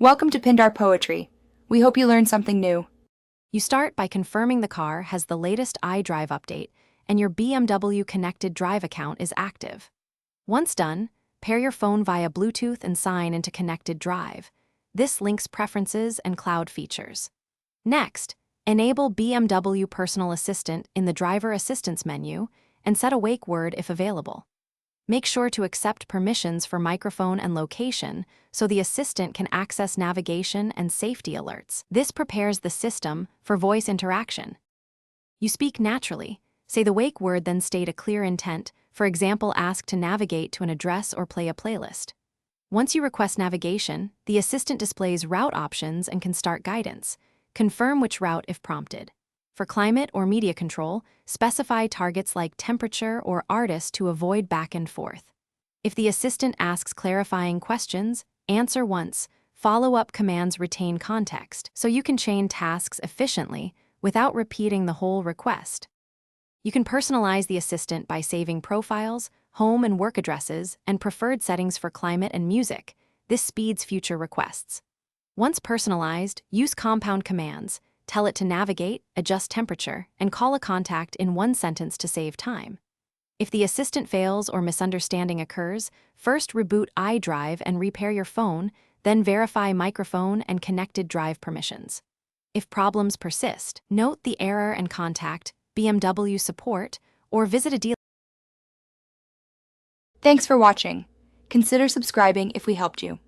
Welcome to Pindar Poetry. We hope you learned something new. You start by confirming the car has the latest iDrive update and your BMW connected drive account is active. Once done, pair your phone via Bluetooth and sign into connected drive. This links preferences and cloud features. Next, enable BMW Personal Assistant in the Driver Assistance menu and set a wake word if available. Make sure to accept permissions for microphone and location so the assistant can access navigation and safety alerts. This prepares the system for voice interaction. You speak naturally. Say the wake word, then state a clear intent, for example, ask to navigate to an address or play a playlist. Once you request navigation, the assistant displays route options and can start guidance. Confirm which route if prompted. For climate or media control, specify targets like temperature or artist to avoid back and forth. If the assistant asks clarifying questions, answer once. Follow-up commands retain context, so you can chain tasks efficiently without repeating the whole request. You can personalize the assistant by saving profiles, home and work addresses, and preferred settings for climate and music. This speeds future requests. Once personalized, use compound commands. Tell it to navigate, adjust temperature, and call a contact in one sentence to save time. If the assistant fails or misunderstanding occurs, first reboot iDrive and repair your phone, then verify microphone and connected drive permissions. If problems persist, note the error and contact BMW support or visit a dealer. Thanks for watching. Consider subscribing if we helped you.